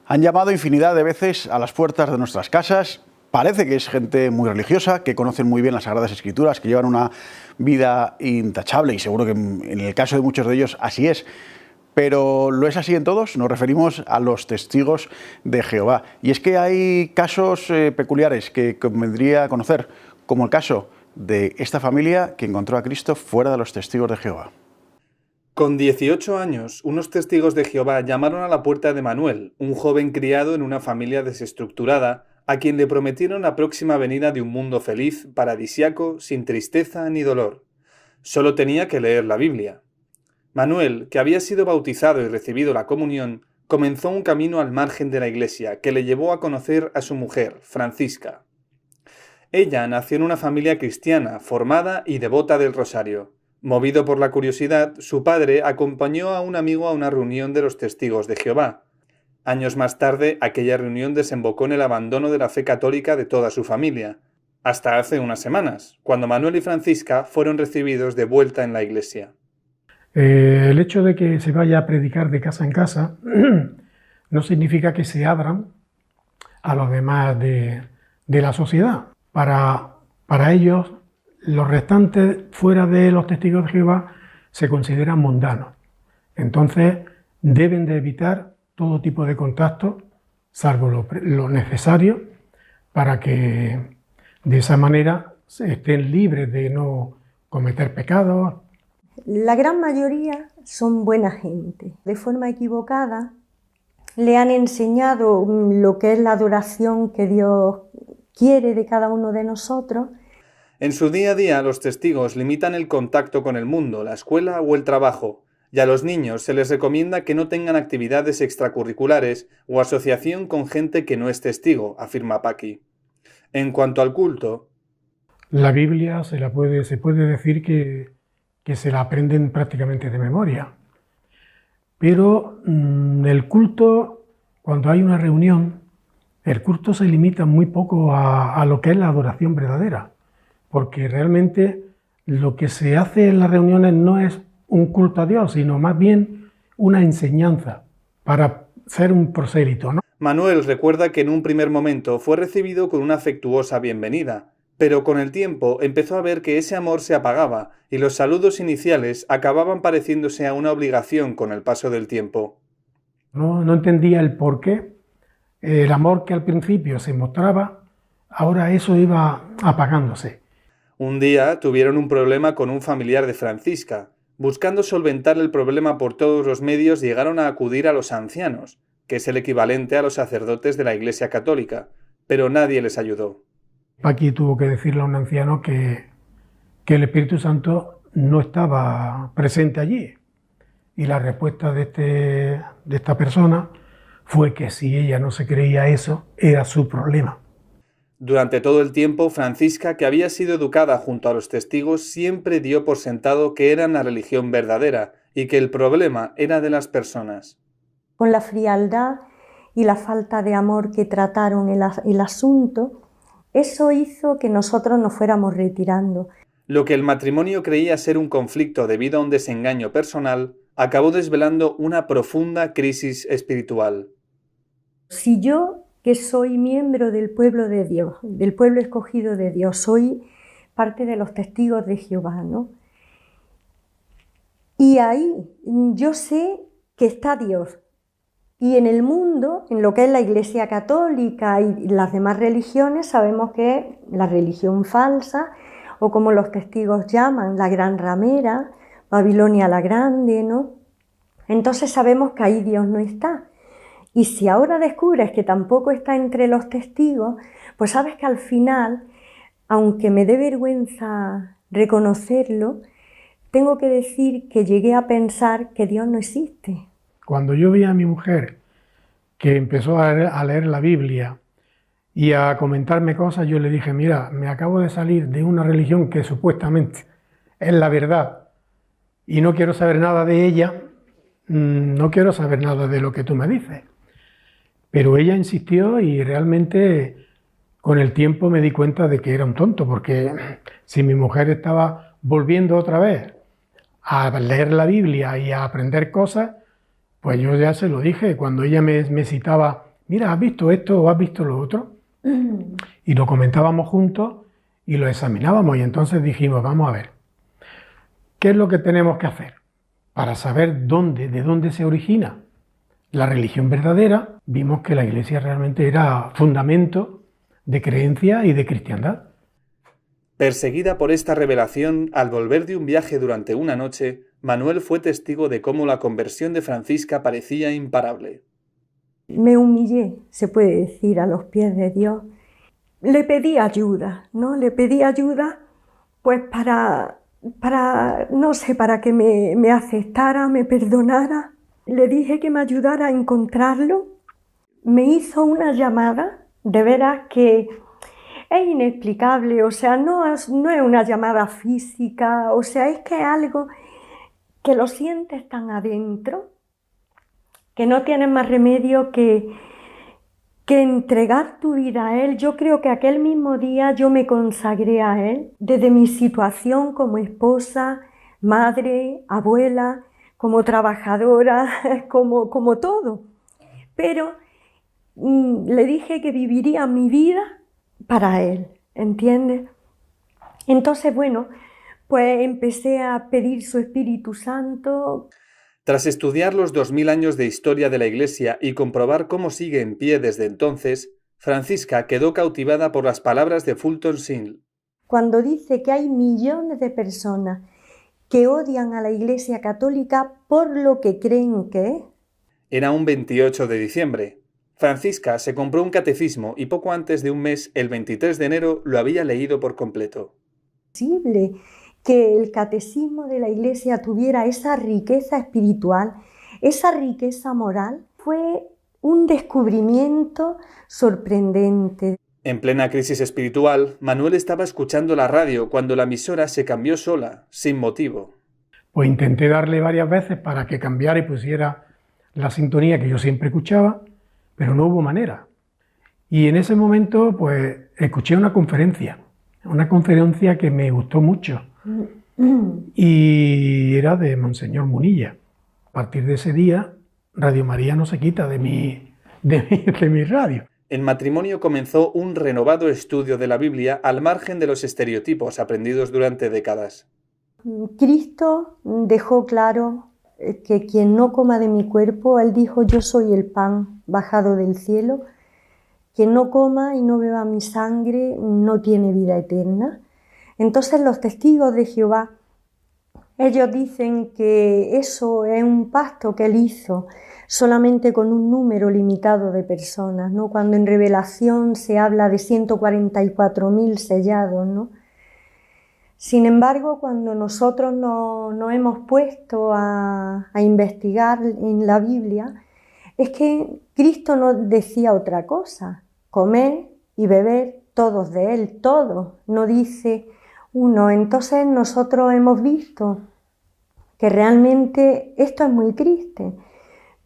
Han llamado infinidad de veces a las puertas de nuestras casas. Parece que es gente muy religiosa, que conocen muy bien las Sagradas Escrituras, que llevan una vida intachable y seguro que en el caso de muchos de ellos así es. Pero ¿lo es así en todos? Nos referimos a los testigos de Jehová. Y es que hay casos peculiares que convendría conocer, como el caso de esta familia que encontró a Cristo fuera de los testigos de Jehová. Con 18 años, unos testigos de Jehová llamaron a la puerta de Manuel, un joven criado en una familia desestructurada, a quien le prometieron la próxima venida de un mundo feliz, paradisíaco, sin tristeza ni dolor. Solo tenía que leer la Biblia. Manuel, que había sido bautizado y recibido la comunión, comenzó un camino al margen de la iglesia que le llevó a conocer a su mujer, Francisca. Ella nació en una familia cristiana, formada y devota del rosario. Movido por la curiosidad, su padre acompañó a un amigo a una reunión de los testigos de Jehová. Años más tarde, aquella reunión desembocó en el abandono de la fe católica de toda su familia, hasta hace unas semanas, cuando Manuel y Francisca fueron recibidos de vuelta en la iglesia. El hecho de que se vaya a predicar de casa en casa no significa que se abran a los demás de la sociedad. Para ellos, los restantes fuera de los testigos de Jehová se consideran mundanos. Entonces deben de evitar todo tipo de contacto, salvo lo necesario, para que de esa manera estén libres de no cometer pecados. La gran mayoría son buena gente. De forma equivocada le han enseñado lo que es la adoración que Dios quiere de cada uno de nosotros. En su día a día, los testigos limitan el contacto con el mundo, la escuela o el trabajo, y a los niños se les recomienda que no tengan actividades extracurriculares o asociación con gente que no es testigo, afirma Paqui. En cuanto al culto, la Biblia se puede decir que se la aprenden prácticamente de memoria. Pero el culto, cuando hay una reunión, el culto se limita muy poco a lo que es la adoración verdadera. Porque realmente lo que se hace en las reuniones no es un culto a Dios, sino más bien una enseñanza para ser un prosélito, ¿no? Manuel recuerda que en un primer momento fue recibido con una afectuosa bienvenida, pero con el tiempo empezó a ver que ese amor se apagaba y los saludos iniciales acababan pareciéndose a una obligación con el paso del tiempo. No entendía el porqué. El amor que al principio se mostraba, ahora eso iba apagándose. Un día tuvieron un problema con un familiar de Francisca. Buscando solventar el problema por todos los medios, llegaron a acudir a los ancianos, que es el equivalente a los sacerdotes de la Iglesia Católica, pero nadie les ayudó. Paqui tuvo que decirle a un anciano que el Espíritu Santo no estaba presente allí. Y la respuesta de esta persona fue que si ella no se creía eso, era su problema. Durante todo el tiempo, Francisca, que había sido educada junto a los testigos, siempre dio por sentado que eran la religión verdadera y que el problema era de las personas. Con la frialdad y la falta de amor que trataron el asunto, eso hizo que nosotros nos fuéramos retirando. Lo que el matrimonio creía ser un conflicto debido a un desengaño personal, acabó desvelando una profunda crisis espiritual. Si yo, que soy miembro del pueblo de Dios, del pueblo escogido de Dios, soy parte de los testigos de Jehová, ¿no? Y ahí yo sé que está Dios. Y en el mundo, en lo que es la Iglesia Católica y las demás religiones, sabemos que es la religión falsa, o como los testigos llaman, la gran ramera, Babilonia la grande, ¿no? Entonces sabemos que ahí Dios no está. Y si ahora descubres que tampoco está entre los testigos, pues sabes que al final, aunque me dé vergüenza reconocerlo, tengo que decir que llegué a pensar que Dios no existe. Cuando yo vi a mi mujer que empezó a leer la Biblia y a comentarme cosas, yo le dije, mira, me acabo de salir de una religión que supuestamente es la verdad y no quiero saber nada de ella, no quiero saber nada de lo que tú me dices. Pero ella insistió y realmente con el tiempo me di cuenta de que era un tonto, porque si mi mujer estaba volviendo otra vez a leer la Biblia y a aprender cosas, pues yo ya se lo dije. Cuando ella me citaba mira, ¿has visto esto o has visto lo otro? Y lo comentábamos juntos y lo examinábamos y entonces dijimos, vamos a ver, ¿qué es lo que tenemos que hacer para saber de dónde se origina la religión verdadera? Vimos que la Iglesia realmente era fundamento de creencia y de cristiandad. Perseguida por esta revelación, al volver de un viaje durante una noche, Manuel fue testigo de cómo la conversión de Francisca parecía imparable. Me humillé, se puede decir, a los pies de Dios. Le pedí ayuda, ¿no? Le pedí ayuda pues para no sé, para que me aceptara, me perdonara. Le dije que me ayudara a encontrarlo. Me hizo una llamada, de veras que es inexplicable, o sea, no es una llamada física, o sea, es que es algo que lo sientes tan adentro, que no tienes más remedio que entregar tu vida a Él. Yo creo que aquel mismo día yo me consagré a Él, desde mi situación como esposa, madre, abuela, como trabajadora, como todo. Pero le dije que viviría mi vida para Él, ¿entiendes? Entonces, bueno, pues empecé a pedir su Espíritu Santo. Tras estudiar los 2000 años de historia de la Iglesia y comprobar cómo sigue en pie desde entonces, Francisca quedó cautivada por las palabras de Fulton Sheen. Cuando dice que hay millones de personas que odian a la Iglesia Católica por lo que creen que es. Era un 28 de diciembre. Francisca se compró un catecismo y poco antes de un mes, el 23 de enero, lo había leído por completo. Es posible que el catecismo de la Iglesia tuviera esa riqueza espiritual, esa riqueza moral. Fue un descubrimiento sorprendente. En plena crisis espiritual, Manuel estaba escuchando la radio cuando la emisora se cambió sola, sin motivo. Pues intenté darle varias veces para que cambiara y pusiera la sintonía que yo siempre escuchaba, pero no hubo manera. Y en ese momento, pues, escuché una conferencia que me gustó mucho, y era de Monseñor Munilla. A partir de ese día, Radio María no se quita de mi radio. En matrimonio comenzó un renovado estudio de la Biblia al margen de los estereotipos aprendidos durante décadas. Cristo dejó claro que quien no coma de mi cuerpo, Él dijo, yo soy el pan bajado del cielo, quien no coma y no beba mi sangre no tiene vida eterna. Entonces los testigos de Jehová, ellos dicen que eso es un pacto que Él hizo solamente con un número limitado de personas, ¿no? Cuando en Revelación se habla de 144.000 sellados, ¿no? Sin embargo, cuando nosotros nos hemos puesto a investigar en la Biblia, es que Cristo nos decía otra cosa, comer y beber todos de Él, todos, no dice uno. Entonces nosotros hemos visto que realmente esto es muy triste,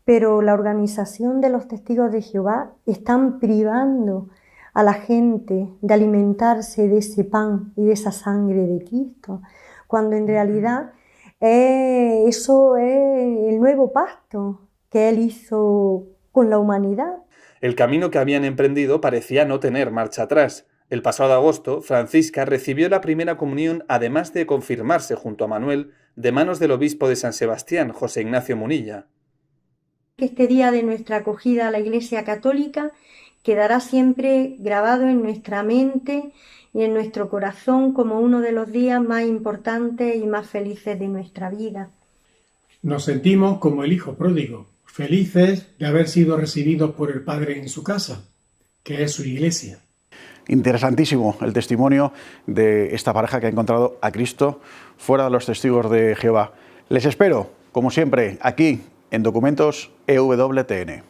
pero la organización de los testigos de Jehová están privando a la gente de alimentarse de ese pan y de esa sangre de Cristo, cuando en realidad eso es el nuevo pacto que Él hizo con la humanidad. El camino que habían emprendido parecía no tener marcha atrás. El pasado agosto, Francisca recibió la primera comunión, además de confirmarse junto a Manuel, de manos del obispo de San Sebastián, José Ignacio Munilla. Este día de nuestra acogida a la Iglesia Católica quedará siempre grabado en nuestra mente y en nuestro corazón como uno de los días más importantes y más felices de nuestra vida. Nos sentimos como el hijo pródigo, felices de haber sido recibidos por el Padre en su casa, que es su iglesia. Interesantísimo el testimonio de esta pareja que ha encontrado a Cristo fuera de los testigos de Jehová. Les espero, como siempre, aquí en Documentos EWTN.